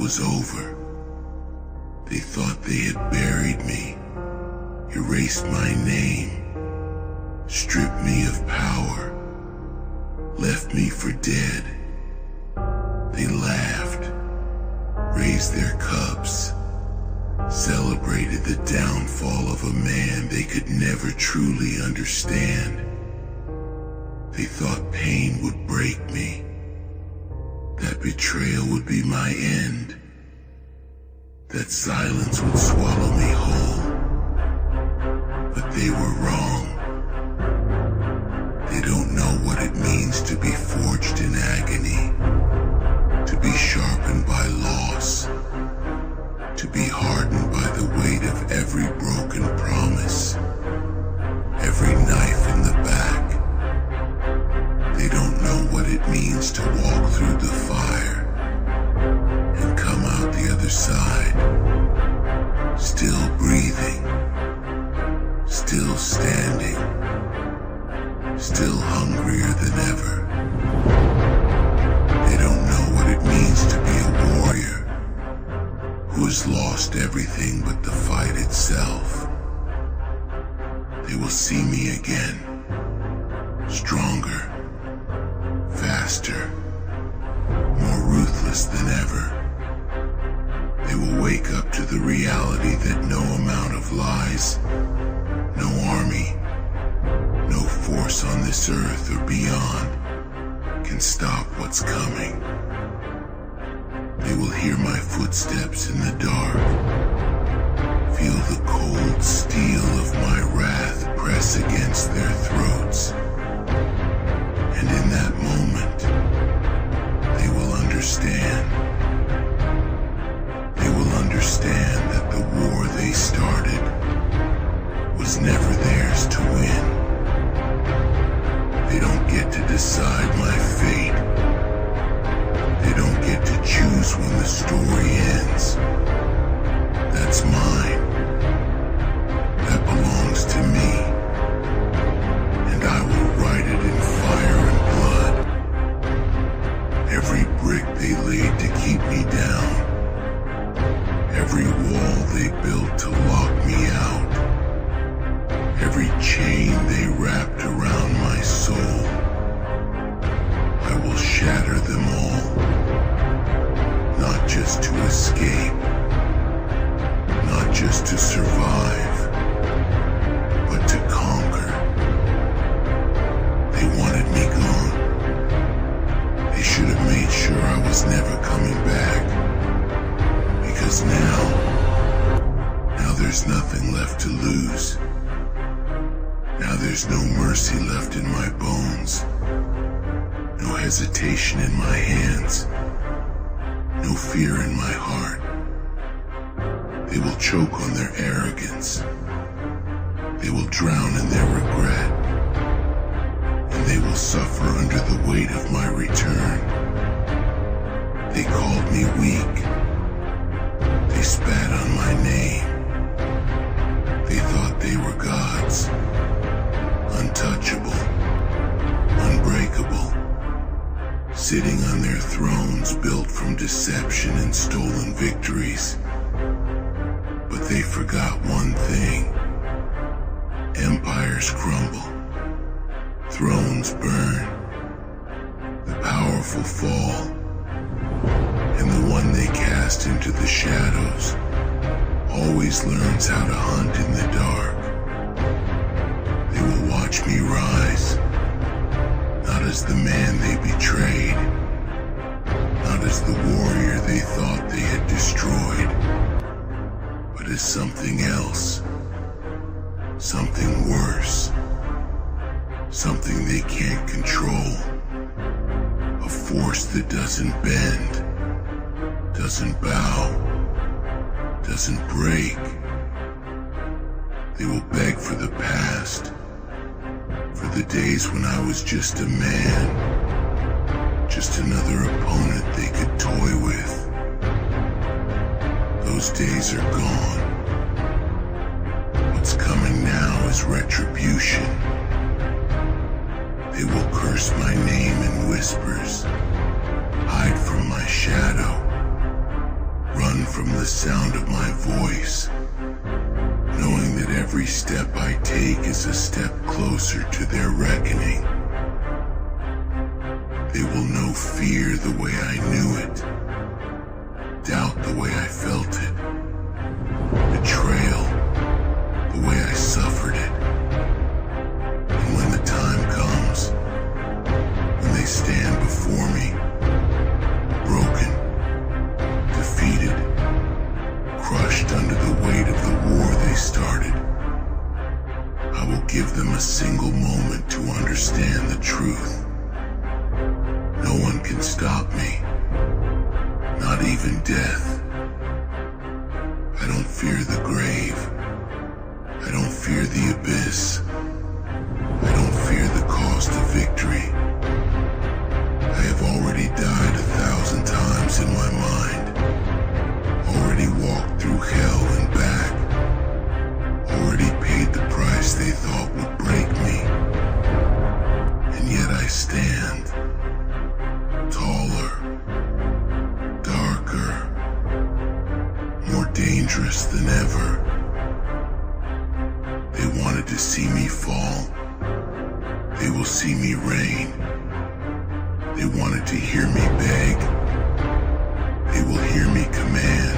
was over. They thought they had buried me, erased my name, stripped me of power, left me for dead. They laughed, raised their cups, celebrated the downfall of a man they could never truly understand. They thought pain would break me, that betrayal would be my end, that silence would swallow me whole. But they were wrong. They don't know what it means to be forged in agony, to be sharpened by loss, to be hardened by the weight of every broken promise, every knife in the back. They don't know what it means to walk through the fire and come out the other side, still breathing, still standing, still hungrier than ever. They don't know what it means to be a warrior who has lost everything but the fight itself. They will see me again, stronger, faster, more ruthless than ever. They will wake up to the reality that no amount of lies, no army, no force on this earth or beyond can stop what's coming. They will hear my footsteps in the dark, feel the cold steel of my wrath press against their throats. And in that moment, they will understand. They will understand that the war they started was never theirs to win. They don't get to decide my fate. They don't get to choose when the story ends. That's mine. That belongs to me. And I will write it in fire and blood. Every brick they laid to keep me down, every wall they built to lock me out, every chain they wrapped around my soul, I will shatter them all, not just to escape, not just to survive, but to conquer. They wanted me gone. They should have made sure I was never coming back. Because now there's nothing left to lose. Now there's no mercy left in my bones. No hesitation in my hands. No fear in my heart. They will choke on their arrogance. They will drown in their regret. And they will suffer under the weight of my return. They called me weak. They spat on my name. They thought they were gods, untouchable, unbreakable, sitting on their thrones built from deception and stolen victories. But they forgot one thing. Empires crumble. Thrones burn, the powerful fall, and the one they cast into the shadows always learns how to hunt in the dark. They will watch me rise, not as the man they betrayed, not as the warrior they thought they had destroyed, but as something else, something worse. Something they can't control. A force that doesn't bend, doesn't bow, doesn't break. They will beg for the past, for the days when I was just a man, just another opponent they could toy with. Those days are gone. What's coming now is retribution. They will curse my name in whispers, hide from my shadow, run from the sound of my voice, knowing that every step I take is a step closer to their reckoning. They will know fear the way I knew it, doubt the way I felt it, betrayal the way I suffered it. And when the time comes, when they stand before me, broken, defeated, crushed under the weight of the war they started, I will give them a single moment to understand the truth. No one can stop me, not even death. I don't fear the grave. I don't fear the abyss. I don't fear the cost of victory. I have already died 1,000 times in my mind, already walked through hell and back, already paid the price they thought would break me. And yet I stand, taller, darker, more dangerous than ever. They wanted to see me fall. They will see me reign. They wanted to hear me beg. They will hear me command.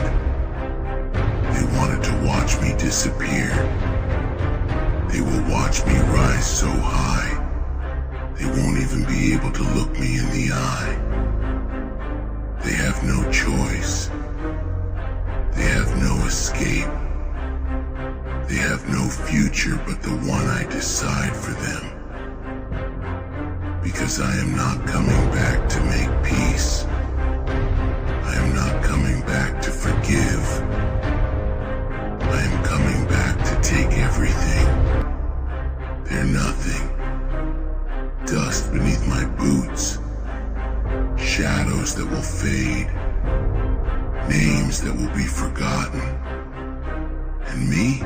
They wanted to watch me disappear. They will watch me rise so high, they won't even be able to look me in the eye. They have no choice. They have no escape. They have no future but the one I decide for them. Because I am not coming back to make peace. I am not coming back to forgive. I am coming back to take everything. They're nothing. Dust beneath my boots. Shadows that will fade. Names that will be forgotten. And me?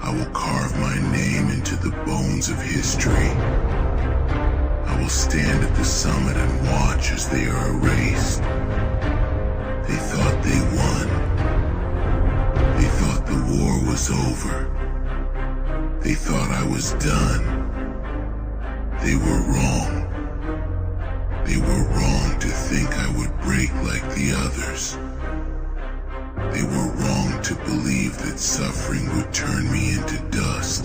I will carve my name into the bones of history. I will stand at the summit and watch as they are erased. They thought they won. They thought the war was over. They thought I was done. They were wrong. They were wrong to think I would break like the others. They were wrong to believe that suffering would turn me into dust.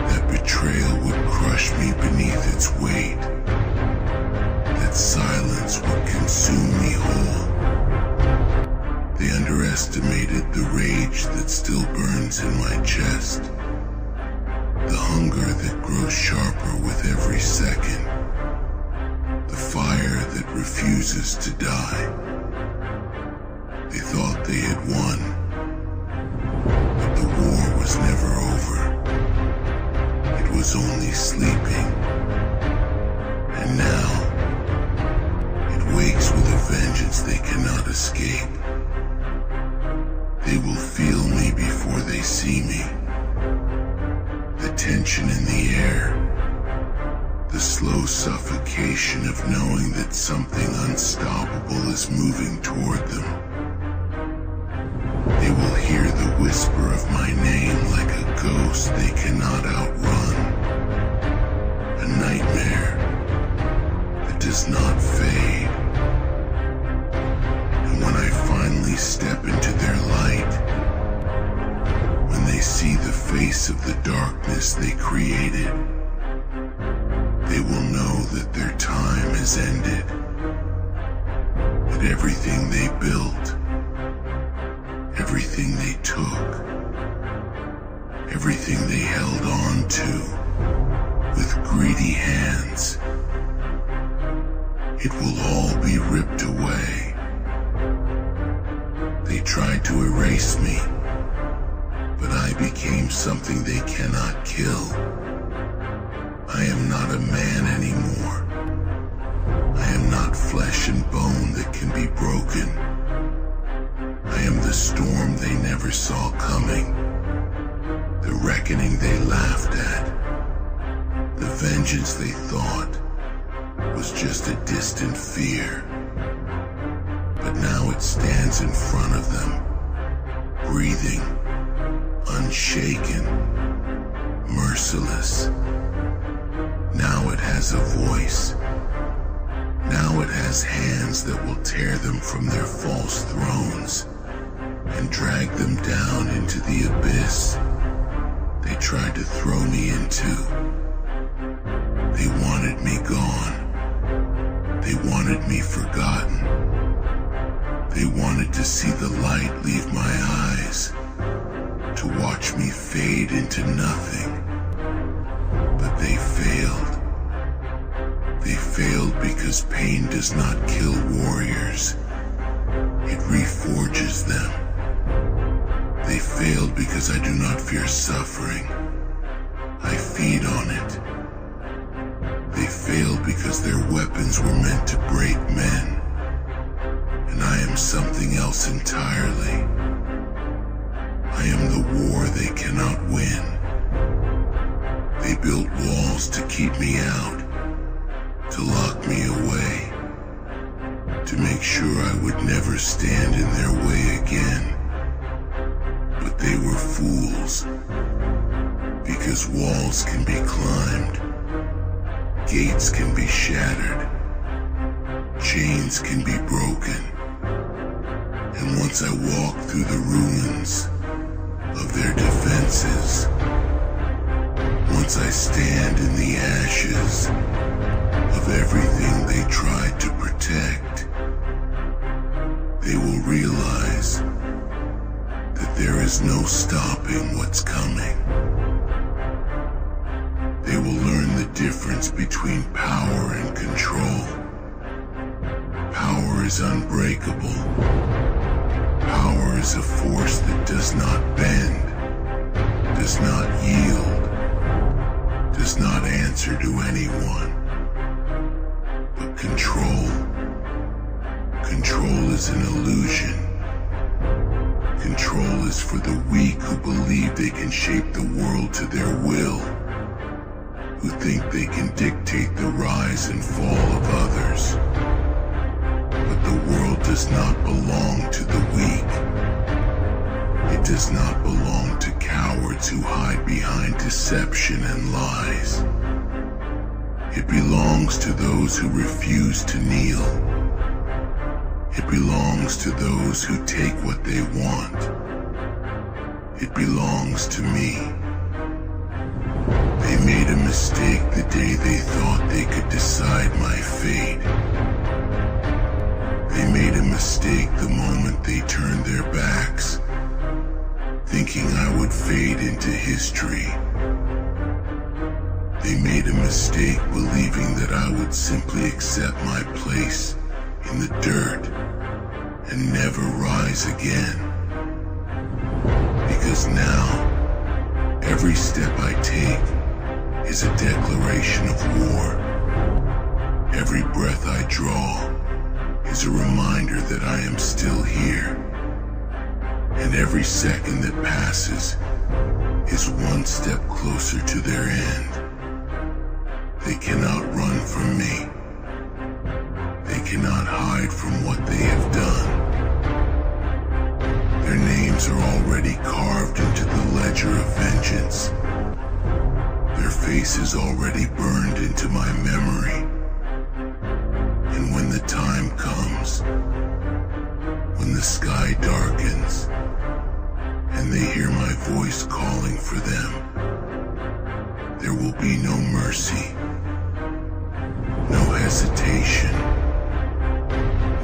That betrayal would crush me beneath its weight. That silence would consume me whole. They underestimated the rage that still burns in my chest. The hunger that grows sharper with every second. The fire that refuses to die. They thought they had won, but the war was never over. It was only sleeping, and now it wakes with a vengeance they cannot escape. They will feel me before they see me. The tension in the air, the slow suffocation of knowing that something unstoppable is moving toward them. They will hear the whisper of my name like a ghost they cannot outrun. A nightmare that does not fade. And when I finally step into their light, when they see the face of the darkness they created, they will know that their time has ended. That everything they built, everything they took, everything they held on to with greedy hands, it will all be ripped away. They tried to erase me, but I became something they cannot kill. I am not a man anymore. I am not flesh and bone that can be broken. I am the storm they never saw coming, the reckoning they laughed at, the vengeance they thought was just a distant fear. But but now it stands in front of them, breathing, unshaken, merciless. Now it has a voice. Now it has hands that will tear them from their false thrones and drag them down into the abyss they tried to throw me into. They wanted me gone. They wanted me forgotten. They wanted to see the light leave my eyes, to watch me fade into nothing. But they failed. They failed because pain does not kill warriors. It reforges them. They failed because I do not fear suffering. I feed on it. They failed because their weapons were meant to break men. And I am something else entirely. I am the war they cannot win. They built walls to keep me out, to lock me away, to make sure I would never stand in their way again. But they were fools, because walls can be climbed, gates can be shattered, chains can be broken. And once I walk through the ruins of their defenses, once I stand in the ashes of everything they tried to protect, they will realize that there is no stopping what's coming. They will learn the difference between power and control. Power is unbreakable. Power is a force that does not bend, does not yield, does not answer to anyone. But control is an illusion. Control is for the weak who believe they can shape the world to their will, who think they can dictate the rise and fall of others. But the world does not belong to the weak. It does not belong to cowards who hide behind deception and lies. It belongs to those who refuse to kneel. It belongs to those who take what they want. It belongs to me. They made a mistake the day they thought they could decide my fate. They made a mistake the moment they turned their backs, thinking I would fade into history. They made a mistake believing that I would simply accept my place in the dirt and never rise again. Because now, every step I take is a declaration of war. Every breath I draw is a reminder that I am still here. And every second that passes is one step closer to their end. They cannot run from me. They cannot hide from what they have done. Their names are already carved into the ledger of vengeance. Their faces already burned into my memory. And when the time comes, when the sky darkens, and they hear my voice calling for them, there will be no mercy, no hesitation,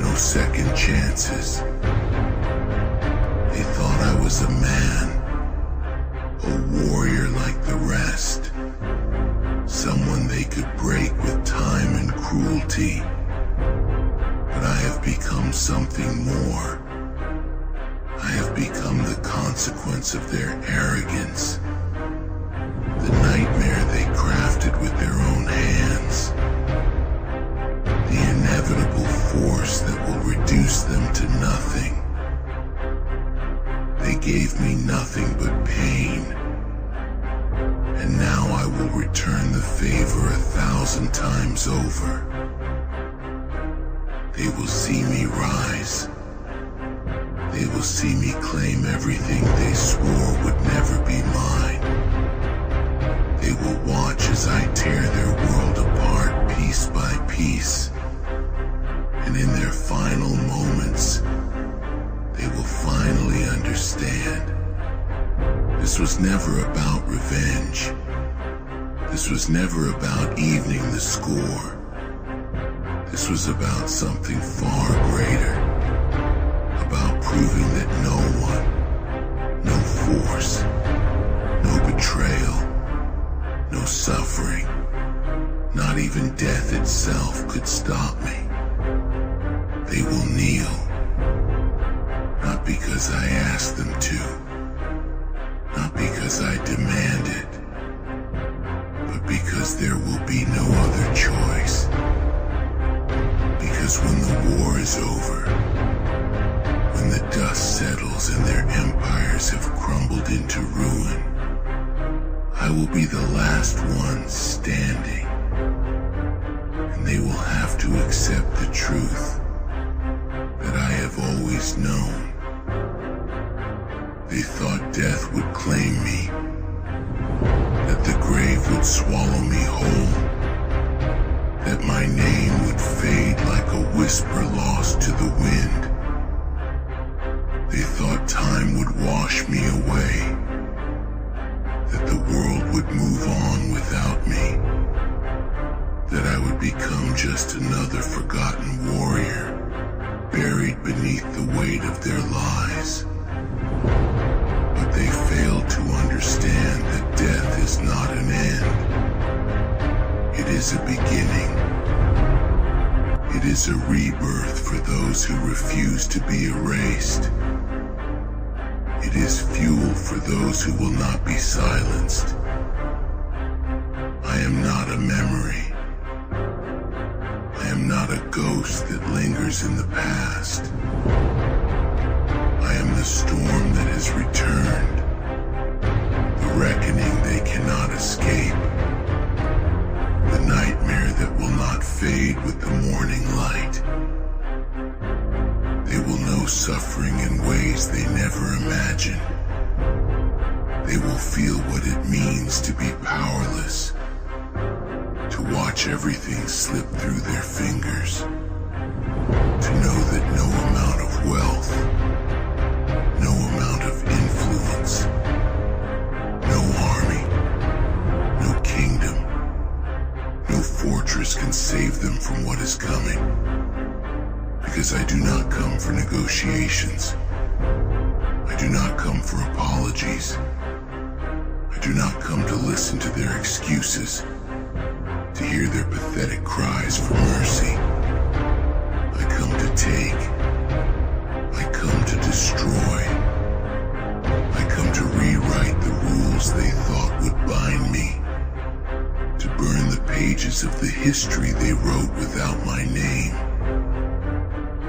no second chances. They thought I was a man, a warrior like the rest, someone they could break with time and cruelty. But I have become something more. I have become the consequence of their arrogance, the nightmare they crafted with their own hands, the inevitable force that will reduce them to nothing. They gave me nothing but pain, and now I will return the favor 1,000 times over. They will see me rise. They will see me claim everything they swore would never be mine. They will watch as I tear their world apart piece by piece. And in their final moments, they will finally understand. This was never about revenge. This was never about evening the score. This was about something far greater. About proving that no one, no force, no betrayal, no suffering, not even death itself could stop me. They will kneel, not because I asked them to, not because I demand it, but because there will be no other choice. Because when the war is over, when the dust settles and their empires have crumbled into ruin, I will be the last one standing, and they will have to accept the truth that I have always known. They thought death would claim me, that the grave would swallow me whole, that my name would fade like a whisper lost to the wind. They thought time would wash me away, that the world would move on without me, that I would become just another forgotten warrior, buried beneath the weight of their lies. But they failed to understand that death is not an end. It is a beginning. It is a rebirth for those who refuse to be erased. It is fuel for those who will not be silenced. I am not a memory. I am not a ghost that lingers in the past. I am the storm that has returned, the reckoning they cannot escape, the nightmare that will not fade with the morning light. They will know suffering in ways they never imagined. They will feel what it means to be powerless, to watch everything slip through their fingers, to know that no amount of wealth, no amount of influence, no army, no kingdom, no fortress can save them from what is coming. Because I do not come for negotiations. I do not come for apologies. I do not come to listen to their excuses, to hear their pathetic cries for mercy. I come to take. I come to destroy. I come to rewrite the rules they thought would bind me, to burn the pages of the history they wrote without my name.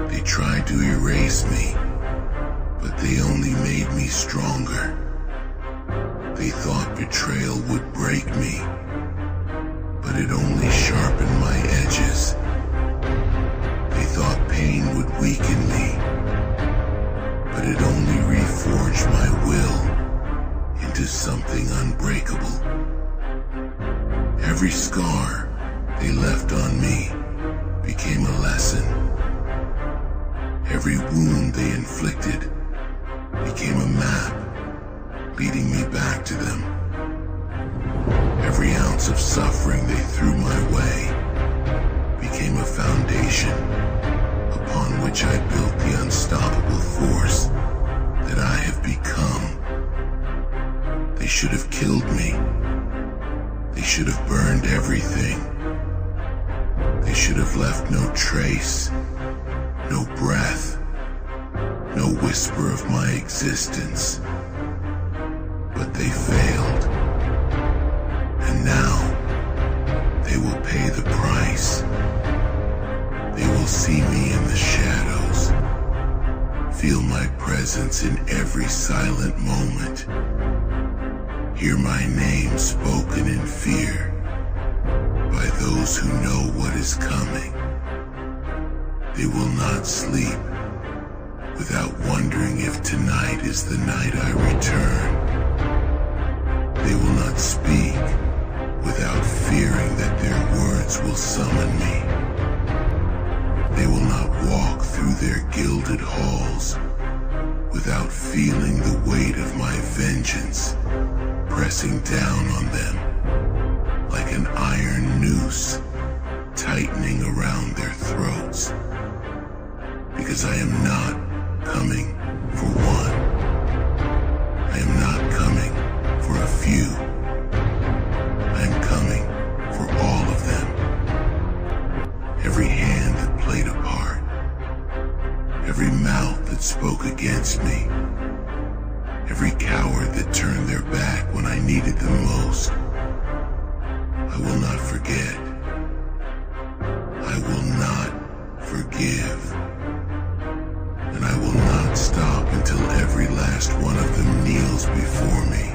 They tried to erase me, but they only made me stronger. They thought betrayal would break me, but it only sharpened my edges. They thought pain would weaken me, but it only reforged my will into something unbreakable. Every scar they left on me became a lesson. Every wound they inflicted became a map leading me back to them. Every ounce of suffering they threw my way became a foundation upon which I built the unstoppable force that I have become. They should have killed me. They should have burned everything. They should have left no trace, no breath, no whisper of my existence. But they failed. And now, they will pay the price. They will see me in the shadows, feel my presence in every silent moment, hear my name spoken in fear by those who know what is coming. They will not sleep without wondering if tonight is the night I return. They will not speak without fearing that their words will summon me. They will not walk through their gilded halls without feeling the weight of my vengeance pressing down on them like an iron noose tightening around their throats. Because I am not coming for one. I am not coming for a few. I am coming for all of them. Every hand that played a part. Every mouth that spoke against me. Every coward that turned their back when I needed them most. I will not forget. I will not forgive. And I will not stop until every last one of them kneels before me.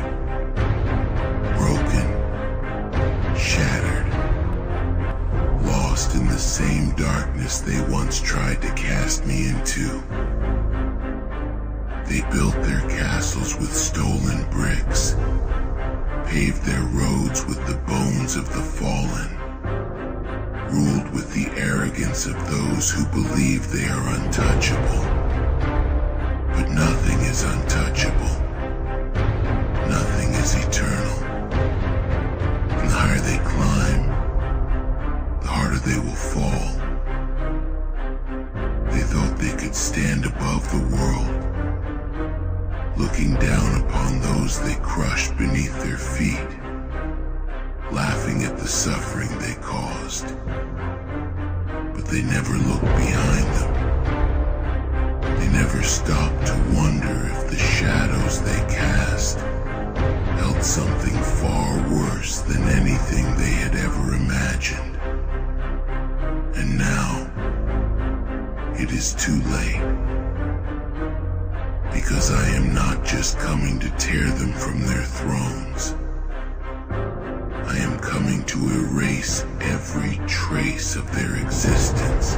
Broken, shattered, lost in the same darkness they once tried to cast me into. They built their castles with stolen bricks, paved their roads with the bones of the fallen, ruled with the arrogance of those who believe they are untouchable. But nothing is untouchable. Nothing is eternal. And the higher they climb, the harder they will fall. They thought they could stand above the world, looking down upon those they crushed beneath their feet, laughing at the suffering they caused. But they never looked behind them. They never stopped to wonder if the shadows they cast held something far worse than anything they had ever imagined. And now, it is too late. Because I am not just coming to tear them from their thrones. I am coming to erase every trace of their existence,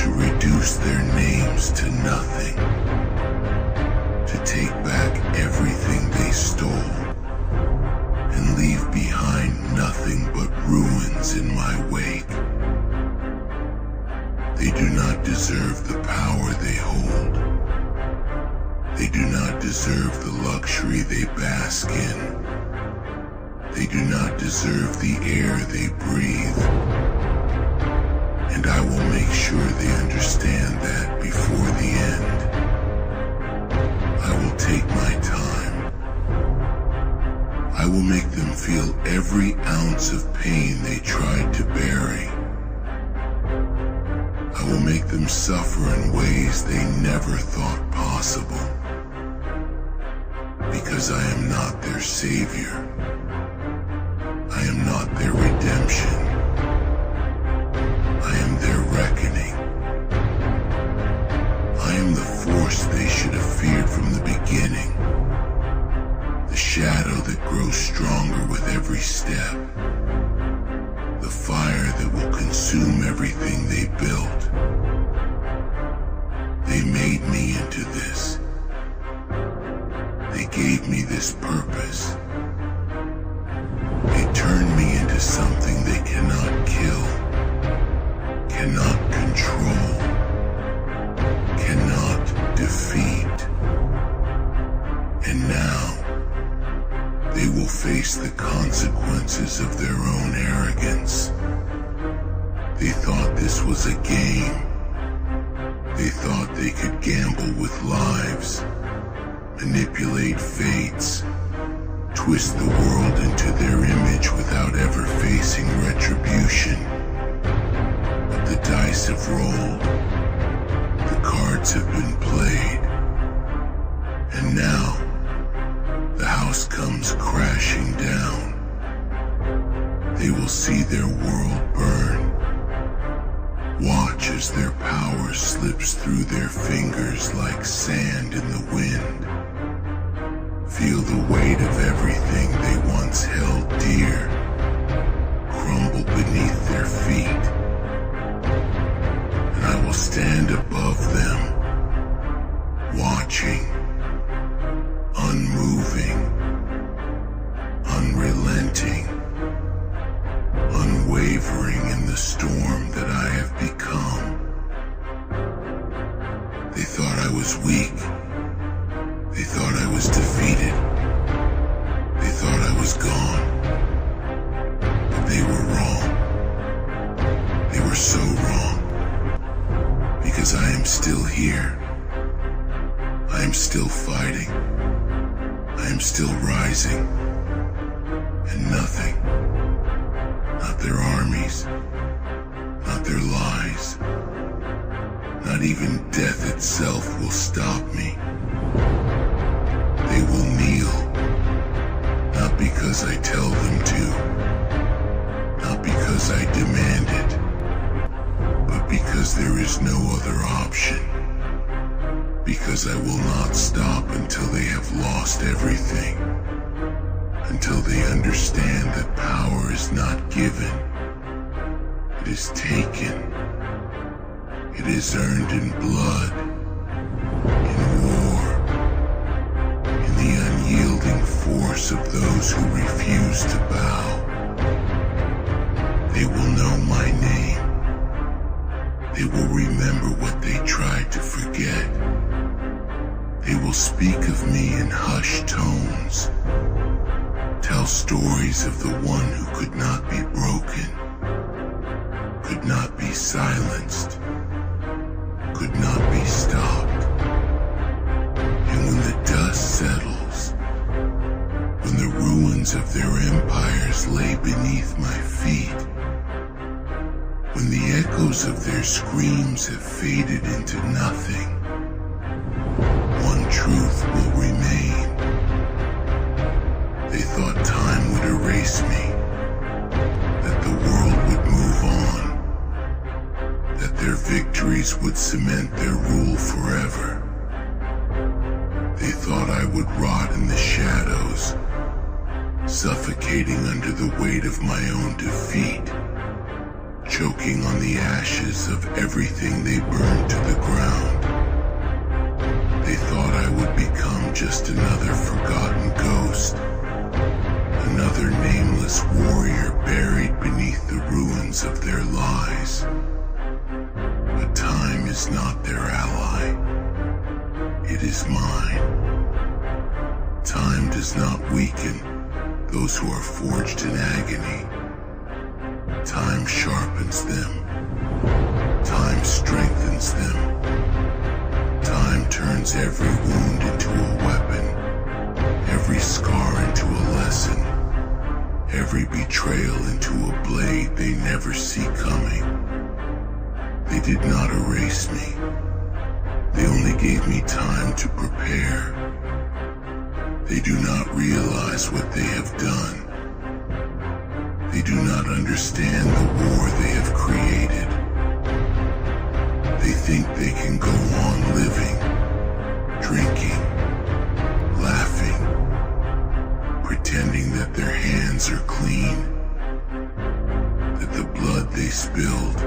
to reduce their names to nothing, to take back everything they stole, and leave behind nothing but ruins in my wake. They do not deserve the power they hold. They do not deserve the luxury they bask in. They do not deserve the air they breathe. And I will make sure they understand that before the end. I will take my time. I will make them feel every ounce of pain they tried to bury. I will make them suffer in ways they never thought possible. Because I am not their savior. I am not their redemption. I am their reckoning. I am the force they should have feared from the beginning. The shadow that grows stronger with every step. The fire that will consume everything they built. They made me into this. They gave me this purpose. They turned me into something they cannot kill, cannot control, cannot defeat. And now, they will face the consequences of their own arrogance. They thought this was a game. They thought they could gamble with lives, manipulate fates, twist the world into their image without ever facing retribution. But the dice have rolled, the cards have been played, and now the house comes crashing down. They will see their world burn. Watch as their power slips through their fingers like sand in the wind. Feel the weight of everything they once held dear crumble beneath their feet. And I will stand above them, watching, unmoving, unrelenting, unwavering in the storm that I have become. They thought I was weak. They thought I was defeated. They thought I was gone. But they were wrong. They were so wrong. Because I am still here. I am still fighting. I am still rising. And nothing, not their armies, not their lies, not even death itself will stop me. They will kneel, not because I tell them to, not because I demand it, but because there is no other option. Because I will not stop until they have lost everything. Until they understand that power is not given. It is taken. It is earned in blood, in war, in the unyielding force of those who refuse to bow. They will know my name. They will remember what they tried to forget. They will speak of me in hushed tones. Tell stories of the one who could not be broken, could not be silenced, could not be stopped. And when the dust settles, when the ruins of their empires lay beneath my feet, when the echoes of their screams have faded into nothing, one truth will remain. They thought time would erase me, that the world would move on, that their victories would cement their rule forever. They thought I would rot in the shadows, suffocating under the weight of my own defeat, choking on the ashes of everything they burned to the ground. They thought I would become just another forgotten ghost, another nameless warrior buried beneath the ruins of their lies. But time is not their ally. It is mine. Time does not weaken those who are forged in agony. Time sharpens them. Time strengthens them. Time turns every wound into a weapon, every scar into a lesson, every betrayal into a blade they never see coming. They did not erase me. They only gave me time to prepare. They do not realize what they have done. They do not understand the war they have created. They think they can go on living, drinking, laughing, pretending that their hands are clean, that the blood they spilled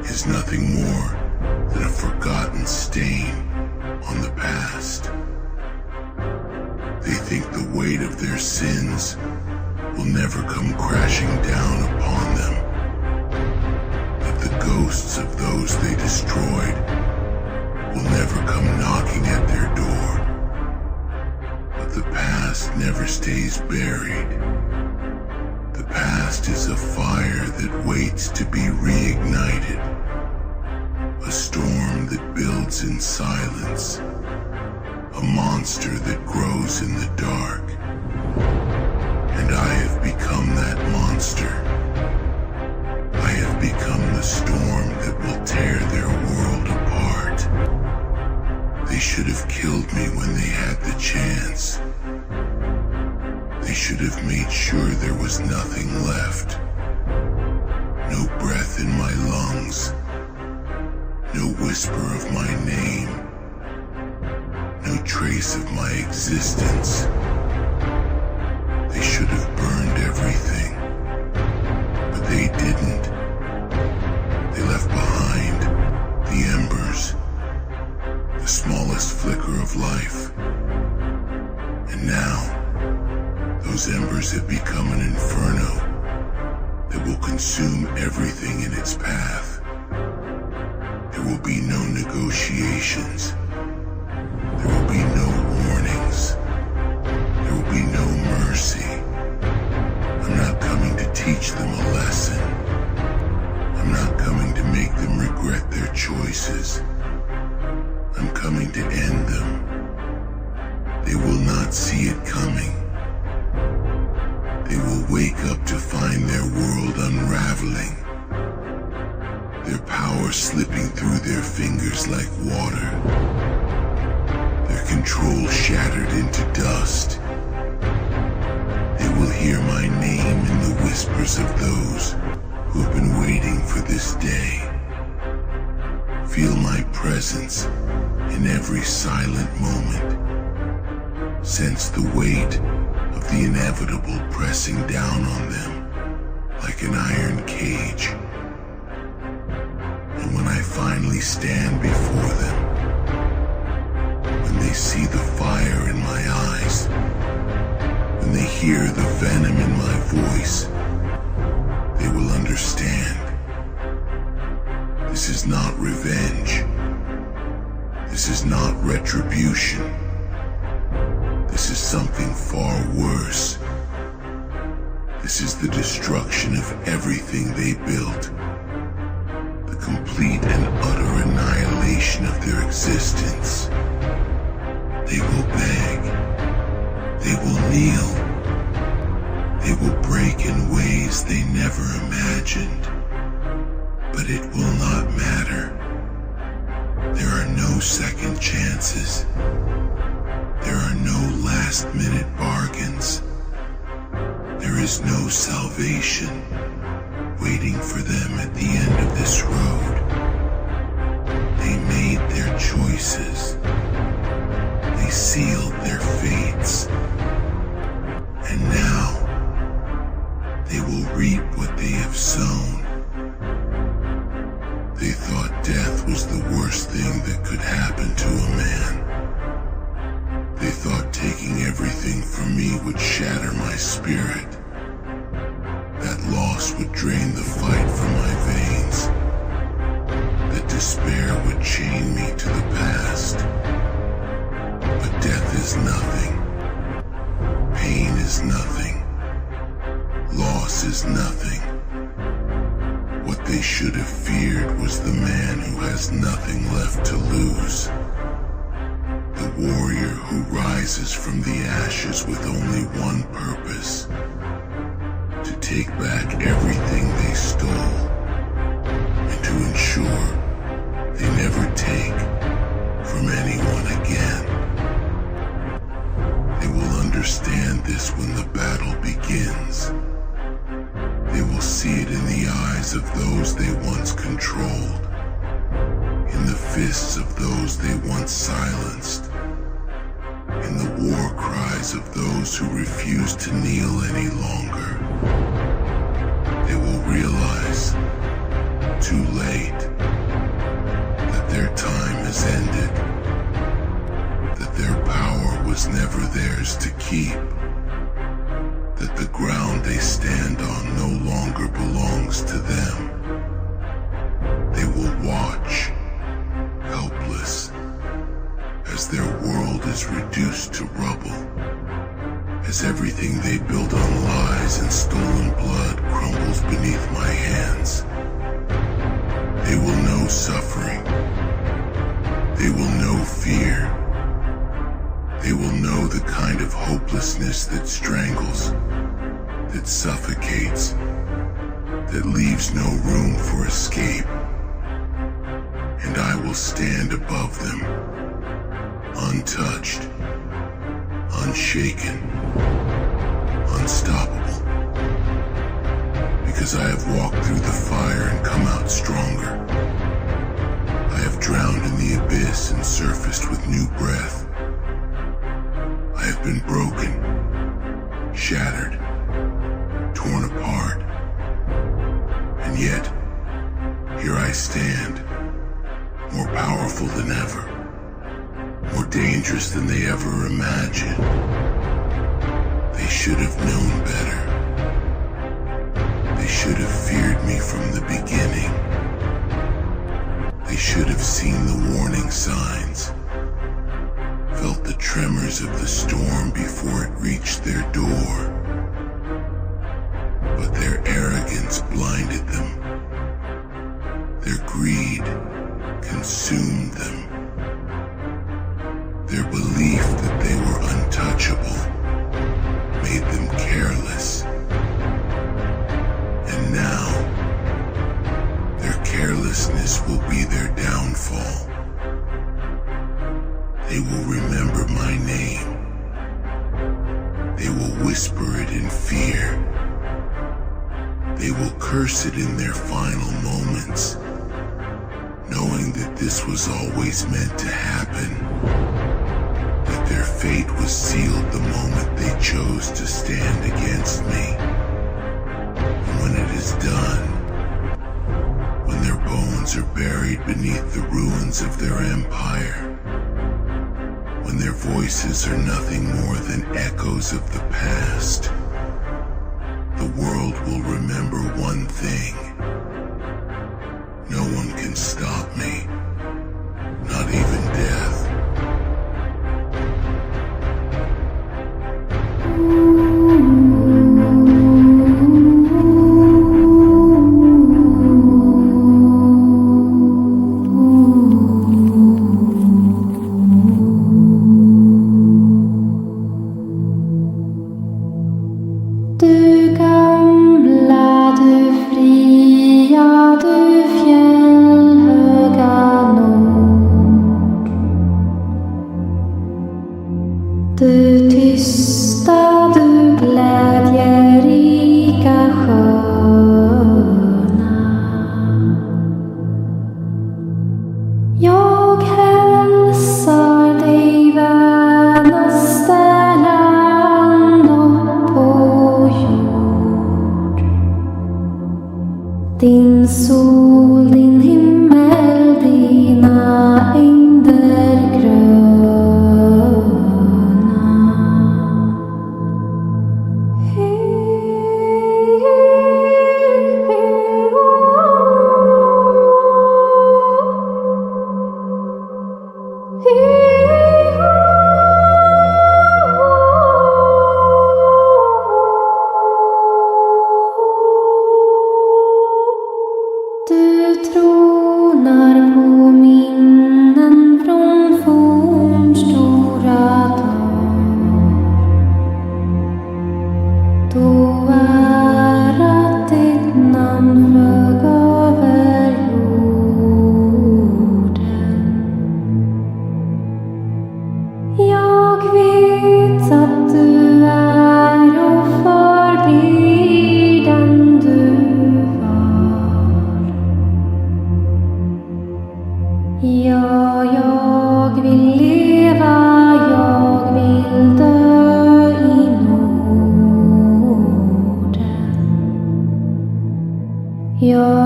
is nothing more than a forgotten stain on the past. They think the weight of their sins will never come crashing down upon them, that the ghosts of those they destroyed will never come knocking at their door. But the past never stays buried. The past is a fire that waits to be reignited, a storm that builds in silence, a monster that grows in the dark. And I have become that monster. I have become the storm that will tear their world apart. They should have killed me when they had the chance. They should have made sure there was nothing left. No breath in my lungs. No whisper of my name. No trace of my existence. They should have burned everything, but they didn't. They left behind the embers, the smallest flicker now, those embers have become an inferno that will consume everything in its path. There will be no negotiations. There will be no warnings. There will be no mercy. I'm not coming to teach them a lesson. I'm not coming to make them regret their choices. I'm coming to end them. They will not see it coming. They will wake up to find their world unraveling, their power slipping through their fingers like water, their control shattered into dust. They will hear my name in the whispers of those who have been waiting for this day. Feel my presence in every silent moment. Sense the weight of the inevitable pressing down on them like an iron cage. And when I finally stand before them, when they see the fire in my eyes, when they hear the venom in my voice, they will understand. This is not revenge. This is not retribution. This is something far worse. This is the destruction of everything they built. The complete and utter annihilation of their existence. They will beg. They will kneel. They will break in ways they never imagined. But it will not matter. There are no second chances. There are no last-minute bargains. There is no salvation waiting for them at the end of this road. They made their choices. They sealed their fates. And now, they will reap what they have sown. They thought death was the worst thing that could happen to a man. They thought taking everything from me would shatter my spirit. That loss would drain the fight from my veins. That despair would chain me to the past. But death is nothing. Pain is nothing. Loss is nothing. What they should have feared was the man who has nothing left to lose. The warrior who rises from the ashes with only one purpose: to take back everything they stole, and to ensure they never take from anyone again. They will understand this when the battle begins. They will see it in the eyes of those they once controlled, in the fists of those they once silenced, in the war cries of those who refuse to kneel any longer. They will realize, too late, that their time has ended, that their power was never theirs to keep, that the ground they stand on no longer belongs to them. They will watch, helpless, as their world is reduced to rubble, as everything they built on lies and stolen blood crumbles beneath my hands. They will know suffering. They will know fear. They will know the kind of hopelessness that strangles, that suffocates, that leaves no room for escape. And I will stand above them, untouched, unshaken, unstoppable. Because I have walked through the fire and come out stronger. I have drowned in the abyss and surfaced with new breath. I have been broken, shattered, torn apart. And yet, here I stand, more powerful than ever, more dangerous than they ever imagined. should have known better. They should have feared me from the beginning. They should have seen the warning signs, felt the tremors of the storm before it reached their door. But their arrogance blinded them. Their greed consumed them. Their belief that they were untouchable made them careless. And now, their carelessness will be their downfall. They will remember my name. They will whisper it in fear. They will curse it in their final moments, knowing that this was always meant to happen, that their fate was sealed the moment they chose to stand against me. And when it is done, when their bones are buried beneath the ruins of their empire, when their voices are nothing more than echoes of the past, the world will remember one thing. No one can stop me, not even death. Du gamla, du fria, du fjällhöga nord. Du tysta, du glädjerika sköna. Jag hälsar dig vänaste land på jord. Din sol, din himmel, dina ängder gröna. Du tronar på minnen från fornstora dagar, då ärat ditt namn flög över jorden. Jag vet att du är och förblir den du var. Ja, jag vill leva, jag vill dö i Norden. Jag